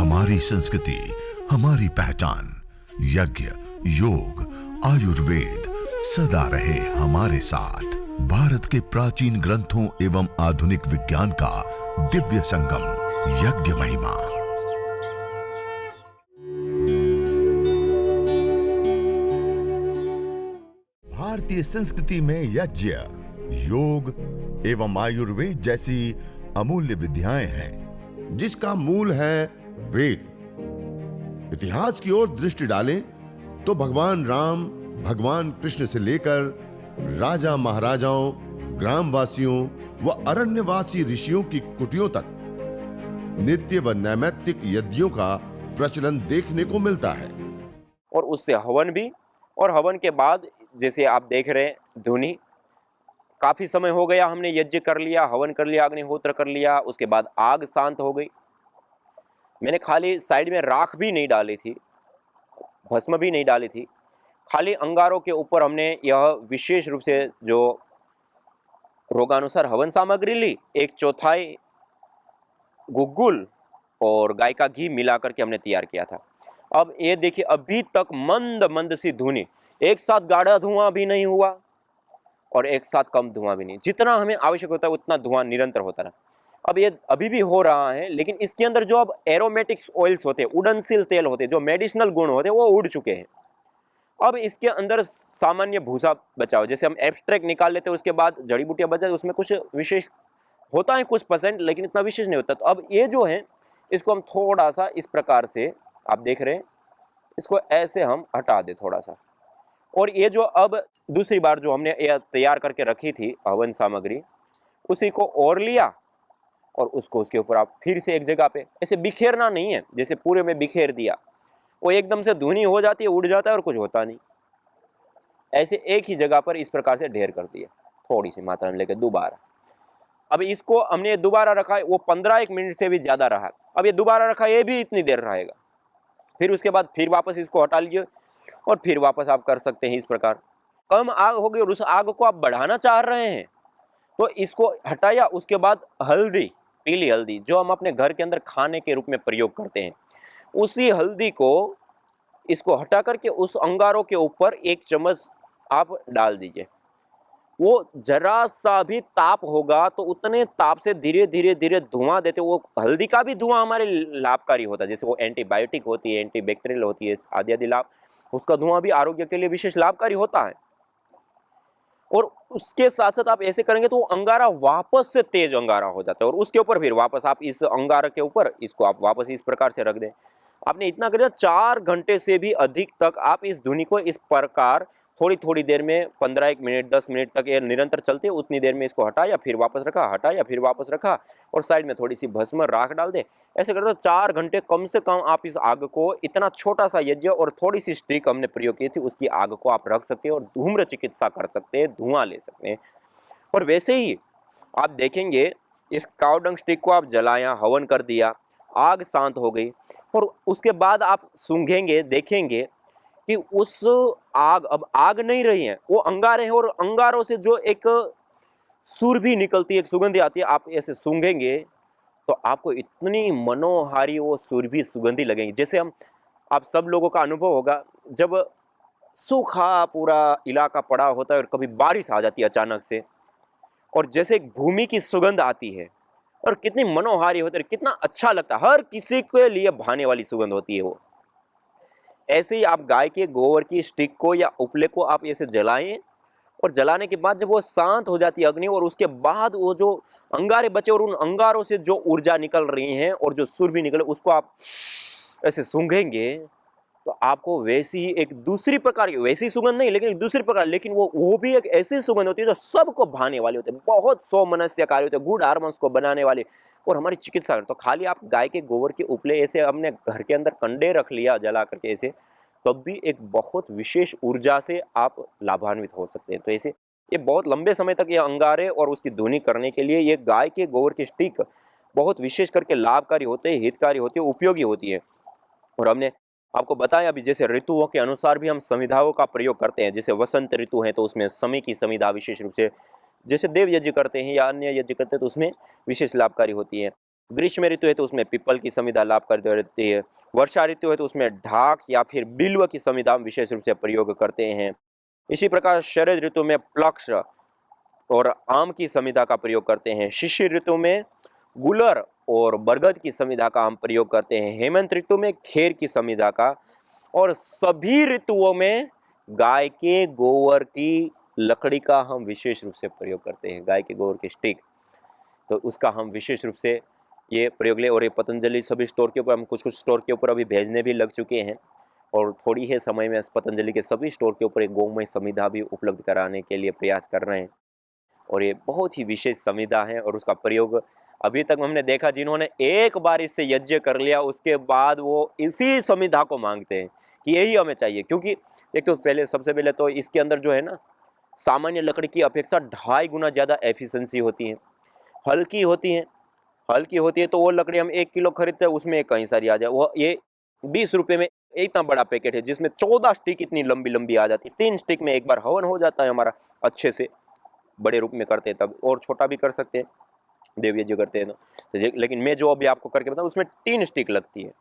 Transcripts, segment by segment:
हमारी संस्कृति, हमारी पहचान। यज्ञ, योग, आयुर्वेद सदा रहे हमारे साथ। भारत के प्राचीन ग्रंथों एवं आधुनिक विज्ञान का दिव्य संगम, यज्ञ महिमा। भारतीय संस्कृति में यज्ञ, योग एवं आयुर्वेद जैसी अमूल्य विद्याएं हैं, जिसका मूल है वेद। इतिहास की ओर दृष्टि डालें तो भगवान राम, भगवान कृष्ण से लेकर राजा महाराजाओं, ग्रामवासियों व अरण्यवासी ऋषियों की कुटियों तक नित्य व नैमित्तिक यज्ञों का प्रचलन देखने को मिलता है। और उससे हवन भी, और हवन के बाद जैसे आप देख रहे हैं धुनी, काफी समय हो गया हमने यज्ञ कर लिया, हवन कर लिया, अग्निहोत्र कर लिया, उसके बाद आग शांत हो गई। मैंने खाली साइड में राख भी नहीं डाली थी, भस्म भी नहीं डाली थी, खाली अंगारों के ऊपर हमने यह विशेष रूप से जो रोगानुसार हवन सामग्री ली, 1/4 गुग्गुल और गाय का घी मिला करके हमने तैयार किया था। अब ये देखिए, अभी तक मंद मंद सी धुनी, एक साथ गाढ़ा धुआं भी नहीं हुआ और एक साथ कम धुआं भी नहीं। जितना हमें आवश्यक होता है उतना धुआं निरंतर होता रहा। अब ये अभी भी हो रहा है, लेकिन इसके अंदर जो अब एरोमेटिक्स ऑयल्स होते हैं, उड़नशील तेल होते हैं, जो मेडिसिनल गुण होते हैं, वो उड़ चुके हैं। अब इसके अंदर सामान्य भूसा बचा हो, जैसे हम एब्स्ट्रैक्ट निकाल लेते हैं, उसके बाद जड़ी बूटियां बचा, उसमें कुछ विशेष होता है, कुछ परसेंट, लेकिन इतना विशेष नहीं होता। तो अब ये जो है, इसको हम थोड़ा सा इस प्रकार से, आप देख रहे हैं, इसको ऐसे हम हटा दे थोड़ा सा। और ये जो अब दूसरी बार जो हमने ये तैयार करके रखी थी हवन सामग्री, उसी को और लिया और उसको उसके ऊपर आप फिर से एक जगह पे, ऐसे बिखेरना नहीं है, जैसे पूरे में बिखेर दिया, वो एकदम से धुनी हो जाती है, उड़ जाता है और कुछ होता नहीं। ऐसे एक ही जगह पर इस प्रकार से ढेर कर दिया, थोड़ी सी मात्रा में लेकर दोबारा। अब इसको हमने दोबारा रखा है, वो 15-1 मिनट से भी ज्यादा रहा। अब ये दोबारा रखा, ये भी इतनी देर रहेगा। फिर उसके बाद फिर वापस इसको हटा लीजिए और फिर वापस आप कर सकते हैं इस प्रकार। कम आग हो गई और उस आग को आप बढ़ाना चाह रहे हैं तो इसको हटाया। उसके बाद हल्दी, पीली हल्दी, जो हम अपने घर के अंदर खाने के रूप में प्रयोग करते हैं, उसी हल्दी को इसको हटा करके उस अंगारों के ऊपर 1 चम्मच आप डाल दीजिए। वो जरा सा भी ताप होगा तो उतने ताप से धीरे धीरे धीरे धुआं देते। वो हल्दी का भी धुआं हमारे लाभकारी होता है, जैसे वो एंटीबायोटिक होती है, एंटीबैक्टीरियल होती है, आदि आदि लाभ, उसका धुआं भी आरोग्य के लिए विशेष लाभकारी होता है। और उसके साथ साथ आप ऐसे करेंगे तो वो अंगारा वापस से तेज अंगारा हो जाता है और उसके ऊपर फिर वापस आप इस अंगारा के ऊपर इसको आप वापस इस प्रकार से रख दें। आपने इतना कर दिया, 4 घंटे से भी अधिक तक आप इस धुनी को इस प्रकार थोड़ी थोड़ी देर में 15-1 मिनट 10 मिनट तक ये निरंतर चलते हैं। उतनी देर में इसको हटाया फिर वापस रखा, हटाया फिर वापस रखा और साइड में थोड़ी सी भस्म राख डाल दे। ऐसे करते 4 घंटे कम से कम आप इस आग को, इतना छोटा सा यज्ञ और थोड़ी सी स्टिक हमने प्रयोग की थी, उसकी आग को आप रख सकते हैं और धूम्र चिकित्सा कर सकते हैं, धुआं ले सकते हैं। और वैसे ही आप देखेंगे, इस कावडंग स्टिक को आप जलाया, हवन कर दिया, आग शांत हो गई और उसके बाद आप सूंघेंगे, देखेंगे कि उस आग, अब आग नहीं रही है, वो अंगारे हैं और अंगारों से जो एक सुरभि निकलती है, एक सुगंधी आती है। आप ऐसे सूंघेंगे तो आपको इतनी मनोहारी वो सुरभि सुगंधी लगेंगी, जैसे आप सब लोगों का अनुभव होगा जब सूखा पूरा इलाका पड़ा होता है और कभी बारिश आ जाती है अचानक से और जैसे एक भूमि की सुगंध आती है और कितनी मनोहारी होती है, कितना अच्छा लगता है, हर किसी के लिए भाने वाली सुगंध होती है वो। ऐसे ही आप गाय के गोबर की स्टिक को या उपले को आप ऐसे जलाएं और जलाने के बाद जब वो शांत हो जाती है अग्नि और उसके बाद वो जो अंगारे बचे और उन अंगारों से जो ऊर्जा निकल रही हैं और जो सुरभि निकले, उसको आप ऐसे सूंघेंगे तो आपको वैसी एक दूसरी प्रकार की, वैसी सुगंध नहीं लेकिन एक दूसरी प्रकार, लेकिन वो भी एक ऐसी सुगंध होती है जो सबको भाने वाली होती है, बहुत सौमनस्यकारी होते हैं, गुड हार्मोन्स को बनाने वाले और हमारी चिकित्सा। तो खाली आप गाय के गोबर के उपले ऐसे हमने घर के अंदर कंडे रख लिया जला करके ऐसे, तब भी एक बहुत विशेष ऊर्जा से आप लाभान्वित हो सकते हैं। तो ऐसे ये बहुत लंबे समय तक ये अंगारे और उसकी धुनी करने के लिए ये गाय के गोबर की स्टिक बहुत विशेष करके लाभकारी होते हैं, हितकारी होती है, उपयोगी होती है। और हमने आपको बताया अभी, जैसे ऋतुओं के अनुसार भी हम समिधाओं का प्रयोग करते हैं। जैसे वसंत ऋतु है तो उसमें समय की समिधा विशेष रूप से, जैसे देव यज्ञ करते हैं या अन्य यज्ञ करते हैं तो उसमें विशेष लाभकारी होती है। ग्रीष्म ऋतु है तो उसमें पीपल की संविधा लाभकारी रहती है। वर्षा ऋतु है तो उसमें ढाक या फिर बिल्व की संविधा हम विशेष रूप से प्रयोग करते हैं। इसी प्रकार शरद ऋतु में प्लक्ष और आम की संविधा का प्रयोग करते हैं। शिशिर ऋतु में गुलर और बरगद की संविधा का हम प्रयोग करते हैं। हेमंत ऋतु में खेर की संविधा का, और सभी ऋतुओं में गाय के गोबर की लकड़ी का हम विशेष रूप से प्रयोग करते हैं। गाय के गोबर की स्टिक, तो उसका हम विशेष रूप से ये प्रयोग ले। और ये पतंजलि सभी स्टोर के ऊपर, हम कुछ कुछ स्टोर के ऊपर अभी भेजने भी लग चुके हैं, और थोड़ी ही समय में पतंजलि के सभी स्टोर के ऊपर एक गौमय संविधा भी उपलब्ध कराने के लिए प्रयास कर रहे हैं। और ये बहुत ही विशेष संविधा है, और उसका प्रयोग अभी तक हमने देखा, जिन्होंने एक बार इससे यज्ञ कर लिया उसके बाद वो इसी संविधा को मांगते हैं कि यही हमें चाहिए। क्योंकि एक तो पहले, सबसे पहले तो इसके अंदर जो है ना, सामान्य लकड़ी की अपेक्षा 2.5 गुना ज़्यादा एफिशिएंसी होती है, हल्की होती है। हल्की होती है तो वो लकड़ी हम 1 किलो खरीदते हैं, उसमें कई सारी आ जाए। वो ये 20 रुपये में इतना बड़ा पैकेट है जिसमें 14 स्टिक इतनी लंबी लंबी आ जाती है। 3 स्टिक में एक बार हवन हो जाता है हमारा, अच्छे से बड़े रूप में करते हैं तब, और छोटा भी कर सकते हैं देव यज्ञ करते हैं तो लेकिन मैं जो अभी आपको करके बताऊँ उसमें 3 स्टिक लगती है।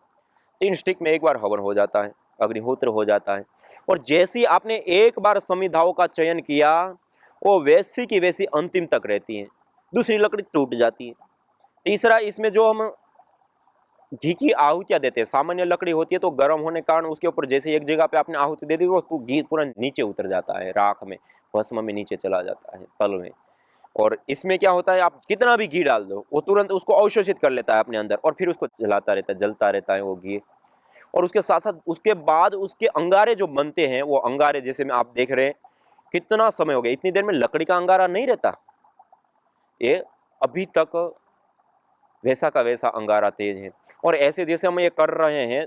3 स्टिक में एक बार हवन हो जाता है, अग्निहोत्र हो जाता है। और जैसी आपने एक बार संविधाओं का चयन किया, वो वैसी की वैसी अंतिम तक रहती है, दूसरी लकड़ी टूट जाती है। तीसरा, इसमें जो हम घी की आहुतियां देते हैं, सामान्य लकड़ी होती है तो गर्म होने के कारण उसके ऊपर जैसे एक जगह पे आपने आहुति दे दी, वो घी पूरा नीचे उतर जाता है, राख में, भस्म में नीचे चला जाता है, तल में। और इसमें क्या होता है, आप कितना भी घी डाल दो वो तुरंत उसको अवशोषित कर लेता है अपने अंदर, और फिर उसको जलाता रहता है, जलता रहता है वो घी। और उसके साथ साथ उसके बाद उसके अंगारे जो बनते हैं, वो अंगारे जैसे में आप देख रहे हैं, कितना समय हो गया, इतनी देर में लकड़ी का अंगारा नहीं रहता, ये अभी तक वैसा का वैसा अंगारा तेज है। और ऐसे जैसे हम ये कर रहे हैं,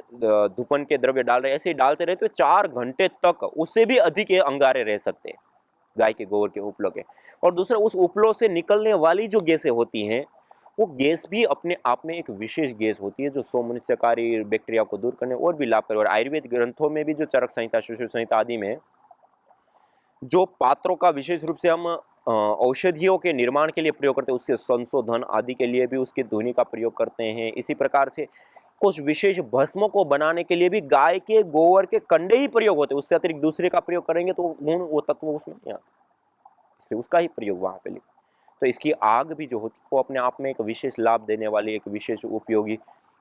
धूपन के द्रव्य डाल रहे हैं, ऐसे ही डालते रहे तो 4 घंटे तक, उससे भी अधिक ये अंगारे रह सकते हैं गाय के गोबर के उपलों के। और दूसरा, उस उपलों से निकलने वाली जो गैसें होती हैं, वो गैस भी अपने आप में एक विशेष गैस होती है जो सोमनिश्चकारी बैक्टीरिया को दूर करने और भी लाभकारी। और आयुर्वेद ग्रंथों में भी, जो चरक संहिता, सुश्रुत संहिता आदि में, जो पात्रों का विशेष रूप से हम औषधियों के निर्माण के लिए प्रयोग करते हैं, उसके संशोधन आदि के लिए भी उसकी धुनी का प्रयोग करते हैं। इसी प्रकार से कुछ विशेष भस्मों को बनाने के लिए भी गाय के गोबर के कंडे ही प्रयोग होते हैं, उससे अतिरिक्त दूसरे का प्रयोग करेंगे तो गुण, वो तत्व उसमें नहीं आता, इसलिए उसका ही प्रयोग वहां पे लिखा। तो इसकी आग भी जो होती है वो अपने आप में एक विशेष लाभ देने वाली, एक विशेष उपयोगी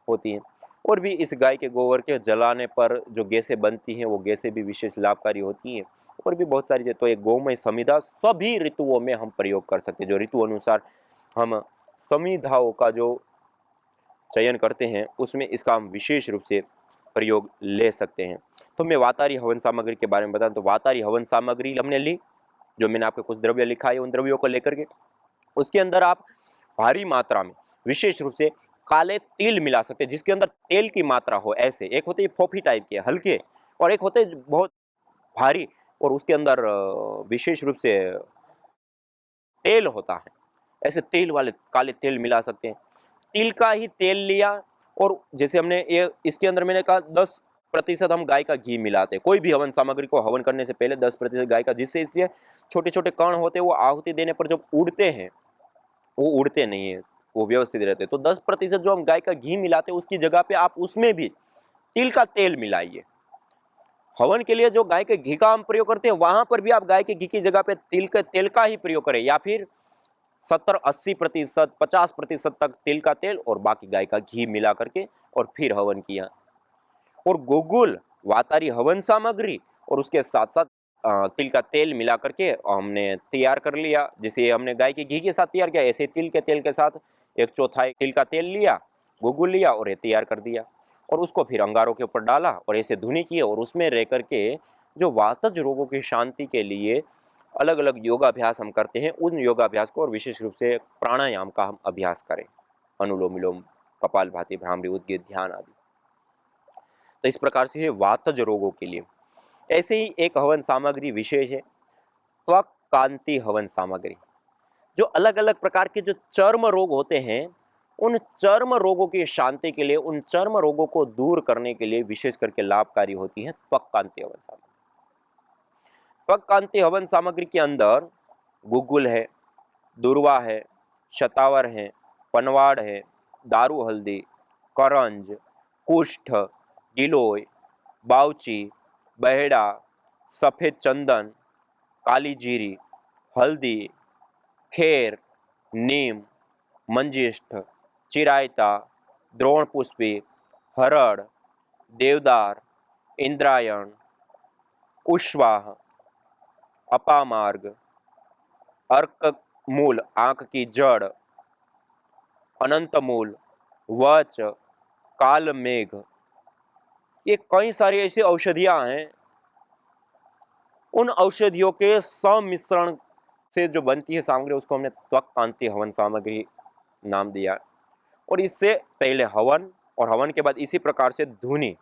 होती है। और भी इस गाय के गोबर के जलाने पर जो गैसें बनती हैं, वो गैसें भी विशेष लाभकारी होती हैं। और भी बहुत सारी, तो एक गौमय समिधा सभी ऋतुओं में हम प्रयोग कर सकते हैं। जो ऋतु अनुसार हम समिधाओं का जो चयन करते हैं, उसमें इसका हम विशेष रूप से प्रयोग ले सकते हैं। तो मैं वातारी हवन सामग्री के बारे में बताऊं तो वातारी हवन सामग्री हमने ली, जो मैंने आपको कुछ द्रव्य लिखा है, उन द्रव्यों को लेकर के उसके अंदर आप भारी मात्रा में विशेष रूप से काले तिल मिला सकते हैं, जिसके अंदर तेल की मात्रा हो। ऐसे एक होते हैं फोफी टाइप के हल्के, और एक होते हैं बहुत भारी, और उसके अंदर विशेष रूप से तेल होता है। ऐसे तेल वाले काले तेल मिला सकते हैं। तिल का ही तेल लिया, और जैसे हमने ये इसके अंदर मैंने कहा 10% हम गाय का घी मिलाते हैं कोई भी हवन सामग्री को हवन करने से पहले, 10% गाय का, जिससे इसलिए छोटे छोटे कण होते हैं वो आहुति देने पर जब उड़ते हैं, वो उड़ते नहीं है, वो व्यवस्थित रहते हैं। तो 10% जो हम गाय का घी मिलाते हैं, उसकी जगह पे आप उसमें भी तिल का तेल मिलाइए। हवन के लिए जो गाय के घी का हम प्रयोग करते हैं, वहां पर भी आप गाय के घी की जगह पे तिल के तेल का ही प्रयोग करें, या फिर 70-80%, 50% तक तिल का तेल और बाकी गाय का घी मिला करके और फिर हवन किया। और गुगुल, वातारी हवन सामग्री और उसके साथ साथ तिल का तेल मिला करके हमने तैयार कर लिया। जैसे हमने गाय के घी के साथ तैयार किया, ऐसे तिल के तेल के साथ 1/4 तिल का तेल लिया, गुगुल लिया और ये तैयार कर दिया। और उसको फिर अंगारों के ऊपर डाला और ऐसे धुनी किए, और उसमें रह करके जो वातज रोगों की शांति के लिए अलग अलग योगाभ्यास हम करते हैं, उन योगाभ्यास को, और विशेष रूप से प्राणायाम का हम अभ्यास करें, अनुलोम विलोम, कपालभाति, भ्रामरी, उद्गीत, ध्यान आदि। तो इस प्रकार से है वातज रोगों के लिए। ऐसे ही एक हवन सामग्री विशेष है, त्वक कांति हवन सामग्री। जो अलग अलग प्रकार के जो चर्म रोग होते हैं, उन चर्म रोगों की शांति के लिए, उन चर्म रोगों को दूर करने के लिए विशेष करके लाभकारी होती है त्वक कांति हवन सामग्री। त्वक कांति हवन सामग्री के अंदर गुगुल है, दुर्वा है, शतावर है, पनवाड़ है, दारू हल्दी, करंज, कुष्ठ, गिलोय, बावची, बहेड़ा, सफेद चंदन, काली जीरी, हल्दी, खेर, नीम, मंजिष्ठ, चिरायता, द्रोणपुष्पी, हरड़, देवदार, इंद्रायण, उश्वाह, अपामार्ग, अर्क मूल आंख की जड़, अनंत मूल, वच, काल मेघ, ये कई सारी ऐसी औषधियां हैं। उन औषधियों के सम्मिश्रण से जो बनती है सामग्री उसको हमने त्वक कांति हवन सामग्री नाम दिया। और इससे पहले हवन और हवन के बाद इसी प्रकार से धुनी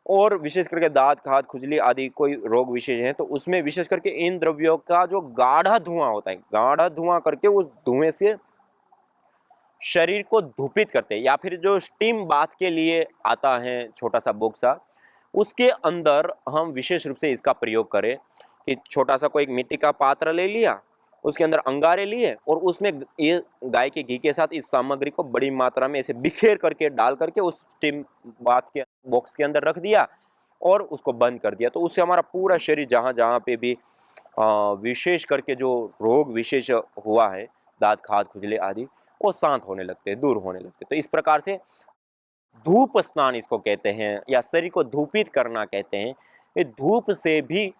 और विशेष करके दांत खाद खुजली आदि कोई रोग विशेष है तो उसमें विशेष करके इन द्रव्यों का जो गाढ़ा धुआं होता है, गाढ़ा धुआं करके उस धुएं से शरीर को धूपित करते हैं, या फिर जो स्टीम बाथ के लिए आता है छोटा सा बोक्सा, उसके अंदर हम विशेष रूप से इसका प्रयोग करें कि छोटा सा कोई एक मिट्टी का पात्र ले लिया, उसके अंदर अंगारे लिए और उसमें ये गाय के घी के साथ इस सामग्री को बड़ी मात्रा में ऐसे बिखेर करके डाल करके उस स्टीम बाथ के बॉक्स के अंदर रख दिया और उसको बंद कर दिया। तो उससे हमारा पूरा शरीर जहाँ जहाँ पे भी विशेष करके जो रोग विशेष हुआ है, दांत खाद खुजले आदि, वो शांत होने लगते हैं, दूर होने लगते हैं। तो इस प्रकार से धूप स्नान इसको कहते हैं या शरीर को धूपित करना कहते हैं। ये धूप से भी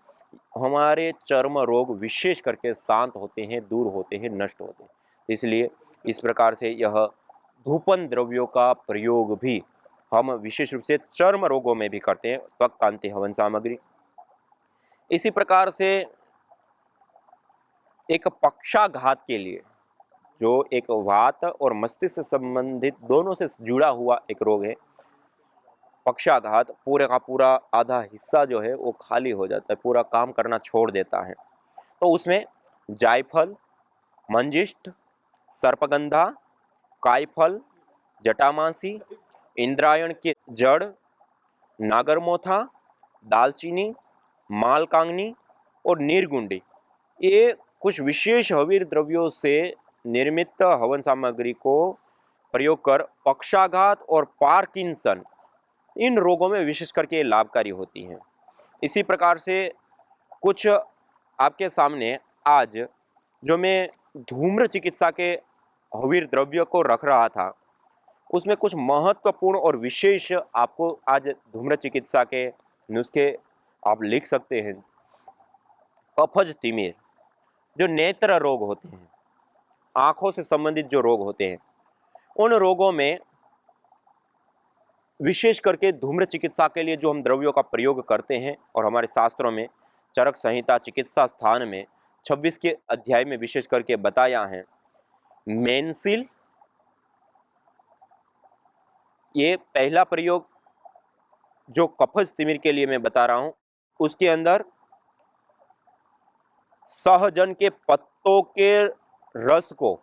हमारे चर्म रोग विशेष करके शांत होते हैं, दूर होते हैं, नष्ट होते हैं। इसलिए इस प्रकार से यह धूपन द्रव्यों का प्रयोग भी हम विशेष रूप से चर्म रोगों में भी करते हैं, त्वक कांति हवन सामग्री। इसी प्रकार से एक पक्षाघात के लिए, जो एक वात और मस्तिष्क से संबंधित दोनों से जुड़ा हुआ एक रोग है, पक्षाघात, पूरे का पूरा आधा हिस्सा जो है वो खाली हो जाता है, पूरा काम करना छोड़ देता है। तो उसमें जायफल, मंजिष्ठ, सर्पगंधा, कायफल, जटामासी, इंद्रायण के जड़, नागरमोथा, दालचीनी, मालकांगनी और नीरगुंडी, ये कुछ विशेष हवीर द्रव्यों से निर्मित हवन सामग्री को प्रयोग कर पक्षाघात और पार्किंसन इन रोगों में विशेष करके लाभकारी होती हैं। इसी प्रकार से कुछ आपके सामने आज जो मैं धूम्र चिकित्सा के हवीर द्रव्य को रख रहा था, उसमें कुछ महत्वपूर्ण और विशेष आपको आज धूम्र चिकित्सा के नुस्खे आप लिख सकते हैं। कफज तिमिर, जो नेत्र रोग होते हैं, आंखों से संबंधित जो रोग होते हैं, उन रोगों में विशेष करके धूम्र चिकित्सा के लिए जो हम द्रव्यों का प्रयोग करते हैं और हमारे शास्त्रों में चरक संहिता चिकित्सा स्थान में 26 के अध्याय में विशेष करके बताया है। मेंसिल, ये पहला प्रयोग जो कफज तिमिर के लिए मैं बता रहा हूं, उसके अंदर सहजन के पत्तों के रस को,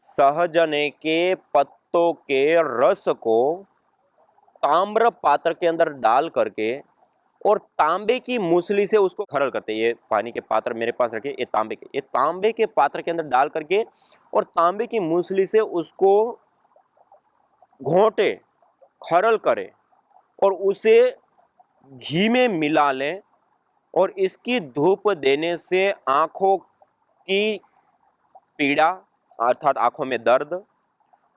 सहजने के पत्तों के रस को ताम्र पात्र के अंदर डाल करके और तांबे की मूसली से उसको खरल करते। ये पानी के पात्र मेरे पास रखे, ये तांबे के पात्र के अंदर डाल करके और तांबे की मूसली से उसको घोंटे, खरल करें और उसे घी में मिला लें और इसकी धूप देने से आंखों की पीड़ा अर्थात आंखों में दर्द,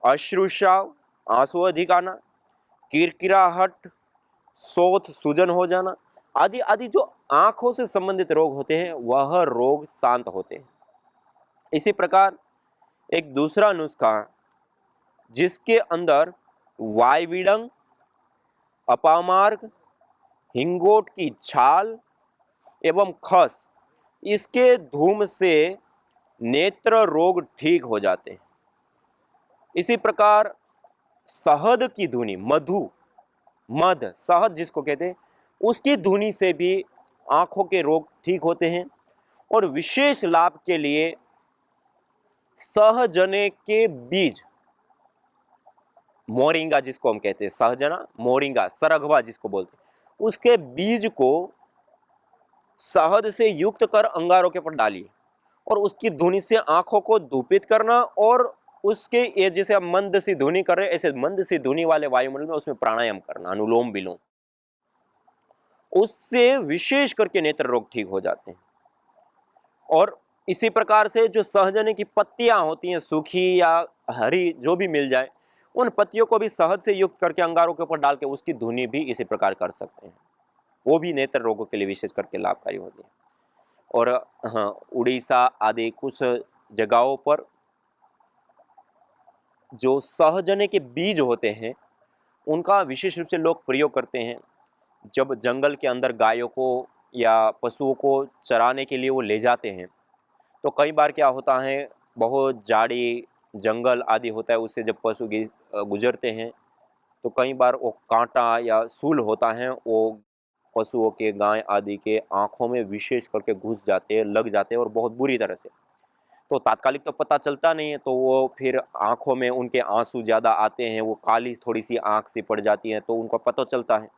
अश्रुस्राव, आंसू अधिक आना, किरकिराहट, शोथ सूजन हो जाना आदि आदि जो आंखों से संबंधित रोग होते हैं वह रोग शांत होते हैं। इसी प्रकार एक दूसरा नुस्खा जिसके अंदर वायविडंग, अपामार्ग, हिंगोट की छाल एवं खस, इसके धूम से नेत्र रोग ठीक हो जाते हैं। इसी प्रकार शहद की धुनी, मध शहद जिसको कहते हैं, उसकी धुनी से भी आंखों के रोग ठीक होते हैं। और विशेष लाभ के लिए सहजने के बीज, मोरिंगा जिसको हम कहते हैं, सहजना, मोरिंगा, सरगवा जिसको बोलते हैं, उसके बीज को शहद से युक्त कर अंगारों के ऊपर डालिए और उसकी धुनी से आंखों को धूपित करना और उसके ये जैसे हम मंद सी ध्वनि कर रहे हैं, ऐसे मंद सी ध्वनि वाले वायुमंडल में उसमें प्राणायाम करना, अनुलोम विलोम, उससे विशेष करके नेत्र रोग ठीक हो जाते हैं। और इसी प्रकार से जो सहजने की पत्तियां होती हैं, सूखी या हरी जो भी मिल जाए, उन पत्तियों को भी शहद से युक्त करके अंगारों के ऊपर डाल के उसकी धुनी भी इसी प्रकार कर सकते हैं। वो भी नेत्र रोगों के लिए विशेष करके लाभकारी होती है। और हाँ, उड़ीसा आदि कुछ जगहों पर जो सहजने के बीज होते हैं उनका विशेष रूप से लोग प्रयोग करते हैं। जब जंगल के अंदर गायों को या पशुओं को चराने के लिए वो ले जाते हैं, तो कई बार क्या होता है, बहुत झाड़ी जंगल आदि होता है, उससे जब पशु गुजरते हैं तो कई बार वो कांटा या सूल होता है, वो पशुओं के, गाय आदि के आँखों में विशेष करके घुस जाते हैं, लग जाते हैं और बहुत बुरी तरह से। तो तात्कालिक तो पता चलता नहीं है, तो वो फिर आँखों में उनके आँसू ज़्यादा आते हैं, वो काली थोड़ी-सी आँख सी पड़ जाती है, तो उनको पता चलता है।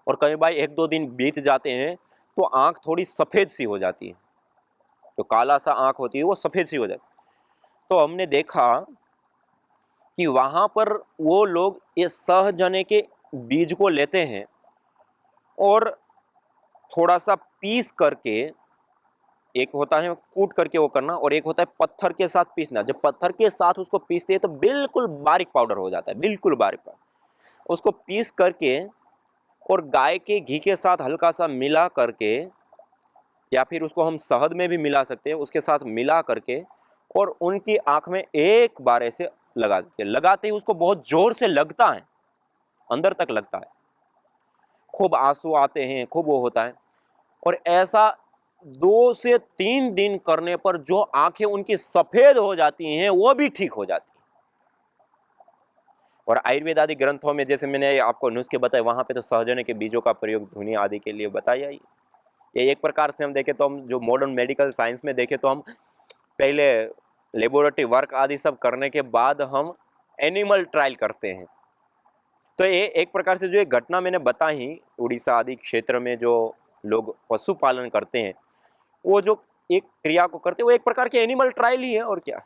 और कई बार 1-2 दिन बीत जाते हैं, तो आँख थोड़ी सफ़ेद सी हो जाती है। जो काला सा आँख होती है, वो सफ़ेद सी हो जाती है। तो हमने देखा कि वहाँ पर वो लोग ये सहजने के बीज को लेते हैं और थोड़ा-सा पीस करके, एक होता है कूट करके वो करना और एक होता है पत्थर के साथ पीसना। जब पत्थर के साथ उसको पीसते हैं तो बिल्कुल बारीक पाउडर हो जाता है, बिल्कुल बारीक पाउडर। उसको पीस करके और गाय के घी के साथ हल्का-सा मिला करके, या फिर उसको हम शहद में भी मिला सकते हैं, उसके साथ मिला करके और उनकी आँख में एक बार ऐसे लगा देते हैं। लगाते ही उसको बहुत ज़ोर से लगता है, अंदर तक लगता है। खूब आँसू आते हैं, खूब वो होता है। और ऐसा 2 से 3 दिन करने पर जो आँखें उनकी सफ़ेद हो जाती हैं, वो भी ठीक हो जाती हैं। और आयुर्वेद आदि ग्रंथों में जैसे मैंने आपको नुस्खे बताए, वहाँ पे तो सहजने के बीजों का प्रयोग धुनी आदि के लिए बताया ही। ये एक प्रकार से हम देखें तो, हम जो मॉडर्न मेडिकल साइंस में देखें तो, हम पहले लेबोरेटरी वर्क आदि सब करने के बाद हम एनिमल ट्रायल करते हैं। तो ये एक प्रकार से जो एक घटना मैंने बताई, उड़ीसा आदि क्षेत्र में जो लोग पशुपालन करते हैं, वो जो एक क्रिया को करते हैं, वो एक प्रकार के एनिमल ट्रायल ही है, और क्या है।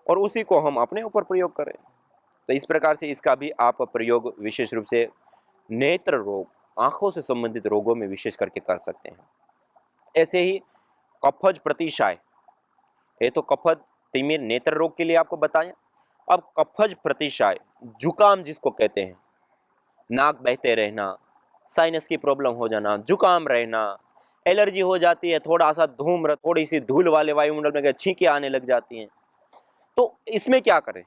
और उसी को हम अपने ऊपर प्रयोग करें, तो इस प्रकार से इसका भी आप प्रयोग विशेष रूप से नेत्र रोग, आंखों से संबंधित रोगों में विशेष करके कर सकते हैं। ऐसे ही कफज प्रतिशाय, ये तो कफज तिमिर नेत्र रोग के लिए आपको बताया। अब कफज प्रतिशाय, जुकाम जिसको कहते हैं, नाक बहते रहना, साइनस की प्रॉब्लम हो जाना, जुकाम रहना, एलर्जी हो जाती है, थोड़ा सा धूम्र, थोड़ी सी धूल वाले वायुमंडल में छींकें आने लग जाती हैं, तो इसमें क्या करें?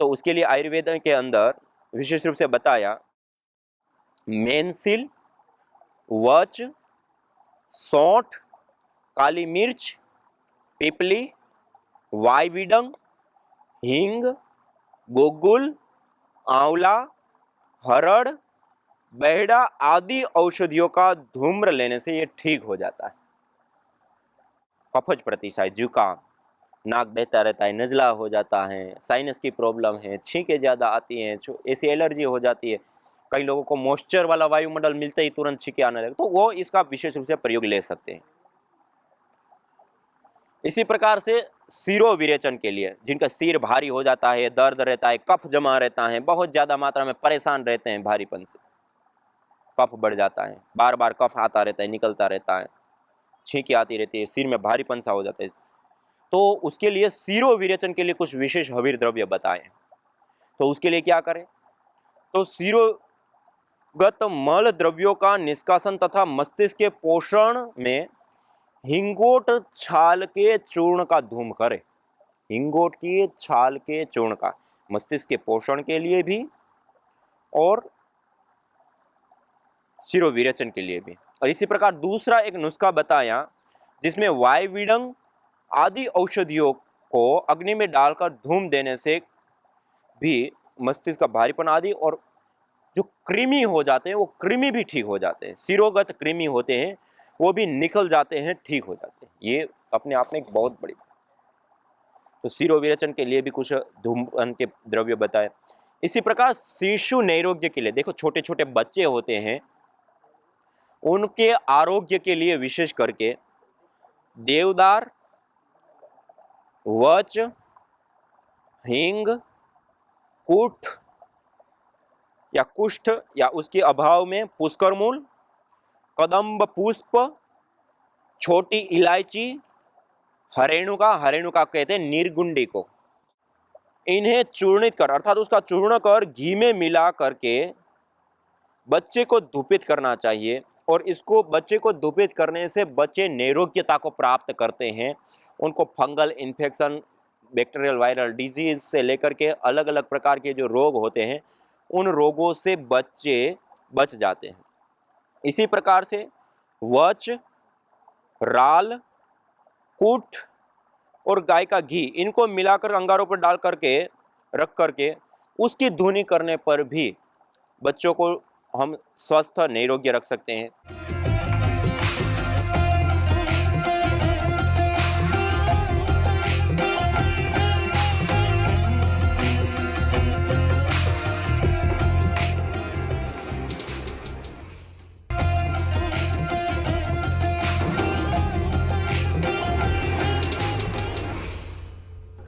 तो उसके लिए आयुर्वेद के अंदर विशेष रूप से बताया, मेंसिल, वच, सौंठ, काली मिर्च, पिपली, वायविडंग, हींग, गुग्गुल, आंवला, हरड़, बेहड़ा आदि औषधियों का धूम्र लेने से ये ठीक हो जाता है। कफज प्रतिशाय, जुकाम, नाक बहता रहता है, नज़ला हो जाता है, साइनस की प्रॉब्लम है, छींकें ज़्यादा आती हैं, ऐसी एलर्जी हो जाती है, कई लोगों को मॉइस्चर वाला वायुमंडल मिलते ही तुरंत छींकें आने लगे, तो वो इसका विशेष रूप से प्रयोग ले सकते हैं। इसी प्रकार से सिरो विरेचन के लिए, जिनका सिर भारी हो जाता है, दर्द रहता है, कफ जमा रहता है, बहुत ज़्यादा मात्रा में परेशान रहते हैं भारीपन से, कफ बढ़ जाता है, बार बार कफ आता रहता है, निकलता रहता है, छींकें आती रहती है, सिर में भारीपन सा हो जाता है, तो उसके लिए सिरो विरेचन के लिए कुछ विशेष हवीर द्रव्य बताए। तो उसके लिए क्या करें? तो सिरोगत मल द्रव्यों का निष्कासन तथा मस्तिष्क के पोषण में हिंगोट छाल के चूर्ण का धूम करें। हिंगोट की छाल के चूर्ण का मस्तिष्क के पोषण के लिए भी और सिरो विरेचन के लिए भी। और इसी प्रकार दूसरा एक नुस्खा बताया, जिसमें वायविडंग आदि औषधियों को अग्नि में डालकर धूम देने से भी मस्तिष्क का भारीपन आदि और जो कृमि हो जाते हैं, वो कृमि भी ठीक हो जाते हैं। सिरोगत कृमि होते हैं, वो भी निकल जाते हैं, ठीक हो जाते हैं। ये अपने आप में एक बहुत बड़ी, तो सिरो विरेचन के लिए भी कुछ धूमपान के द्रव्य बताए। इसी प्रकार शिशु नैरोग्य के लिए, देखो छोटे छोटे बच्चे होते हैं, उनके आरोग्य के लिए विशेष करके देवदार, वच, हींग, कूठ या कुष्ठ या उसके अभाव में पुष्कर मूल, कदम्ब पुष्प, छोटी इलायची, हरेणुका कहते हैं निर्गुंडी को, इन्हें चूर्णित कर अर्थात उसका चूर्ण कर घी में मिला करके बच्चे को धूपित करना चाहिए। और इसको बच्चे को धूपित करने से बच्चे निरोग्यता को प्राप्त करते हैं। उनको fungal infection, bacterial viral disease से लेकर के अलग अलग प्रकार के जो रोग होते हैं उन रोगों से बच्चे बच जाते हैं। इसी प्रकार से वच, राल, कूट और गाय का घी इनको मिलाकर अंगारों पर डाल करके रख करके उसकी धुनी करने पर भी बच्चों को हम स्वस्थ निरोग्य रख सकते हैं।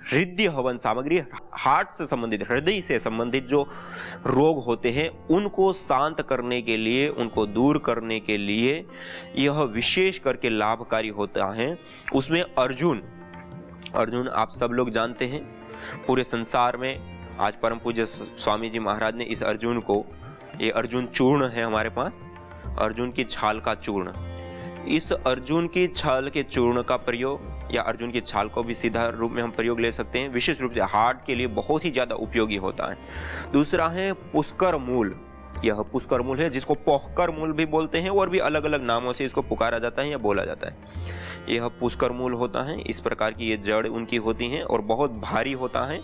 हृदय हवन सामग्री हार्ट से संबंधित, हृदय से संबंधित जो रोग होते हैं उनको शांत करने के लिए, उनको दूर करने के लिए यह विशेष करके लाभकारी होता है। उसमें अर्जुन आप सब लोग जानते हैं, पूरे संसार में आज परम पूज्य स्वामी जी महाराज ने इस अर्जुन को, ये अर्जुन चूर्ण है हमारे पास, अर्जुन की छाल का चूर्ण, इस अर्जुन की छाल के चूर्ण का प्रयोग या अर्जुन की छाल को भी सीधा रूप में हम प्रयोग ले सकते हैं, विशेष रूप से हार्ट के लिए बहुत ही ज्यादा उपयोगी होता है। दूसरा है पुष्कर मूल, यह पुष्कर मूल है जिसको पोहकर मूल भी बोलते हैं और भी अलग अलग नामों से इसको पुकारा जाता है या बोला जाता है। यह पुष्कर मूल होता है, इस प्रकार की ये जड़ उनकी होती हैं और बहुत भारी होता है,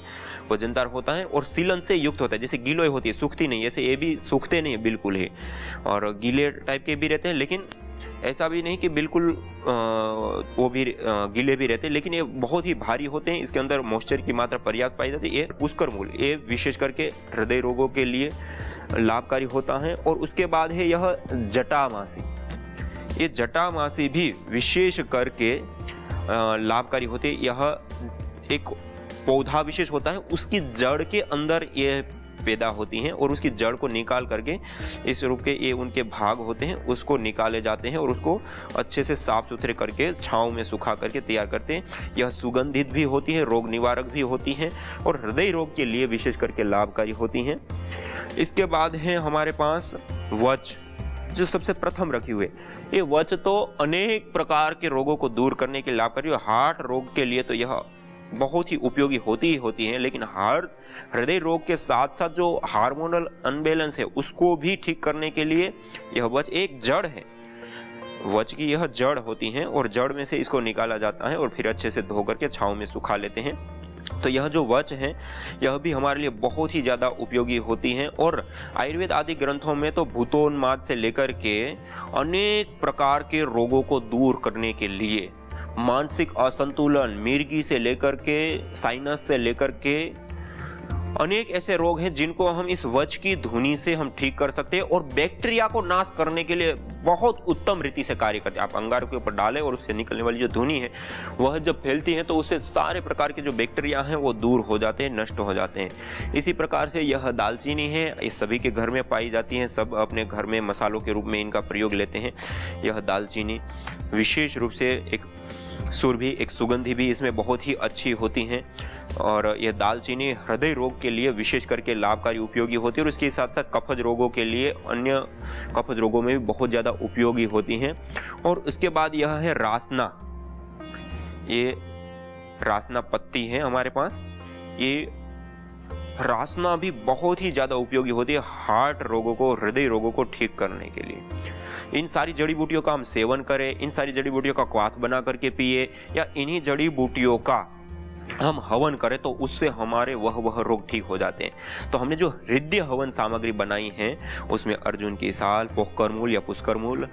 वजनदार होता है और सीलन से युक्त होता है। जैसे गिलोय होती है, सूखती नहीं, ऐसे ये भी सूखते नहीं बिल्कुल ही, और गीले टाइप के भी रहते हैं, लेकिन ऐसा भी नहीं कि बिल्कुल वो भी गीले भी रहते हैं, लेकिन ये बहुत ही भारी होते हैं। इसके अंदर मॉइस्चर की मात्रा पर्याप्त पाई जाती है। ये पुष्कर मूल, ये विशेष करके हृदय रोगों के लिए लाभकारी होता है। और उसके बाद है यह जटामासी, ये जटामासी भी विशेष करके लाभकारी होते हैं। यह एक पौधा विशेष होता है, उसकी जड़ के अंदर ये पैदा होती हैं और उसकी जड़ को निकाल करके इस रूप के ये उनके भाग होते हैं, उसको निकाले जाते हैं और उसको अच्छे से साफ सुथरे करके छांव में सुखा करके तैयार करते हैं। यह सुगंधित भी होती है, रोग निवारक भी होती हैं और हृदय रोग के लिए विशेष करके लाभकारी होती हैं। इसके बाद है हमारे पास वच, जो सबसे प्रथम रखी हुई। ये वच तो अनेक प्रकार के रोगों को दूर करने के लाभकारी, हार्ट रोग के लिए तो यह बहुत ही उपयोगी होती है, लेकिन हृदय रोग के साथ साथ जो हार्मोनल अनबैलेंस है उसको भी ठीक करने के लिए यह वच एक जड़ है। वच की यह जड़ होती है और जड़ में से इसको निकाला जाता है और फिर अच्छे से धो करके छांव में सुखा लेते हैं। तो यह जो वच है यह भी हमारे लिए बहुत ही ज्यादा उपयोगी होती है। और आयुर्वेद आदि ग्रंथों में तो भूतोन्माद से लेकर के अनेक प्रकार के रोगों को दूर करने के लिए, मानसिक असंतुलन, मिर्गी से लेकर के साइनस से लेकर के अनेक ऐसे रोग हैं जिनको हम इस वच की धुनी से हम ठीक कर सकते हैं और बैक्टीरिया को नाश करने के लिए बहुत उत्तम रीति से कार्य करते हैं। आप अंगारों के ऊपर डालें और उससे निकलने वाली जो धुनी है वह जब फैलती है तो उससे सारे प्रकार के जो बैक्टीरिया हैं वो दूर हो जाते हैं, नष्ट हो जाते हैं। इसी प्रकार से यह दालचीनी है, ये सभी के घर में पाई जाती है, सब अपने घर में मसालों के रूप में इनका प्रयोग लेते हैं। यह दालचीनी विशेष रूप से एक सुरभि, एक सुगंधी भी इसमें बहुत ही अच्छी होती हैं और यह दालचीनी हृदय रोग के लिए विशेष करके लाभकारी उपयोगी होती है और इसके साथ साथ कफज रोगों के लिए, अन्य कफज रोगों में भी बहुत ज़्यादा उपयोगी होती हैं। और उसके बाद यह है रासना, ये रासना पत्ती है हमारे पास, ये रासना भी बहुत ही ज़्यादा उपयोगी होती है हार्ट रोगों को, हृदय रोगों को ठीक करने के लिए। इन सारी जड़ी बूटियों का हम सेवन करें, इन सारी जड़ी बूटियों का क्वाथ बना करके पिए या इन्हीं जड़ी बूटियों का हम हवन करें तो उससे हमारे वह रोग ठीक हो जाते हैं। तो हमने जो हृदय हवन सामग्री बनाई है उसमें अर्जुन की साल, पोहकर मूल या पुष्कर मूल,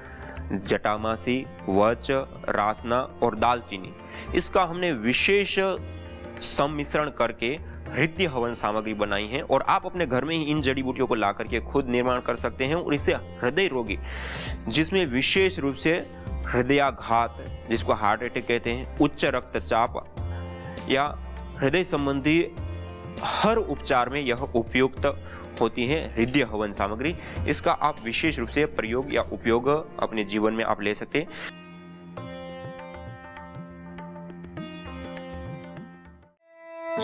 जटामासी, वच, रासना और दालचीनी, इसका हमने विशेष सम्मिश्रण करके हृदय हवन सामग्री बनाई है और आप अपने घर में ही इन जड़ी बूटियों को ला करके खुद निर्माण कर सकते हैं। और इससे हृदय रोगी जिसमें विशेष रूप से हृदयाघात, जिसको हार्ट अटैक कहते हैं, उच्च रक्तचाप या हृदय संबंधी हर उपचार में यह उपयुक्त होती है हृदय हवन सामग्री। इसका आप विशेष रूप से प्रयोग या उपयोग अपने जीवन में आप ले सकते हैं।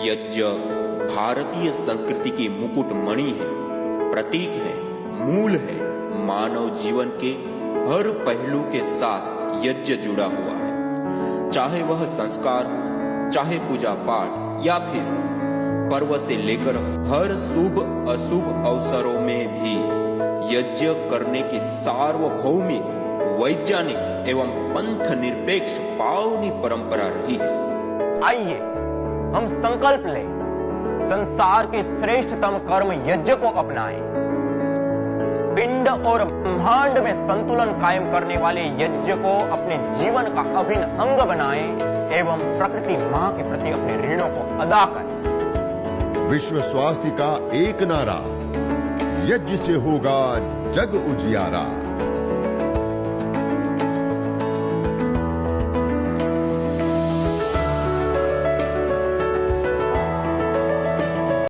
यज्ञ भारतीय संस्कृति की मुकुट मणि है, प्रतीक है, मूल है। मानव जीवन के हर पहलू के साथ यज्ञ जुड़ा हुआ है, चाहे वह संस्कार, चाहे पूजा पाठ या फिर पर्व से लेकर हर शुभ अशुभ अवसरों में भी यज्ञ करने की सार्वभौमिक, वैज्ञानिक एवं पंथ निरपेक्ष पावनी परंपरा रही है। आइए हम संकल्प लें, संसार के श्रेष्ठतम कर्म यज्ञ को अपनाएं। पिंड और ब्रह्मांड में संतुलन कायम करने वाले यज्ञ को अपने जीवन का अभिन्न अंग बनाएं एवं प्रकृति मां के प्रति अपने ऋणों को अदा करें। विश्व स्वास्थ्य का एक नारा, यज्ञ से होगा जग उजियारा।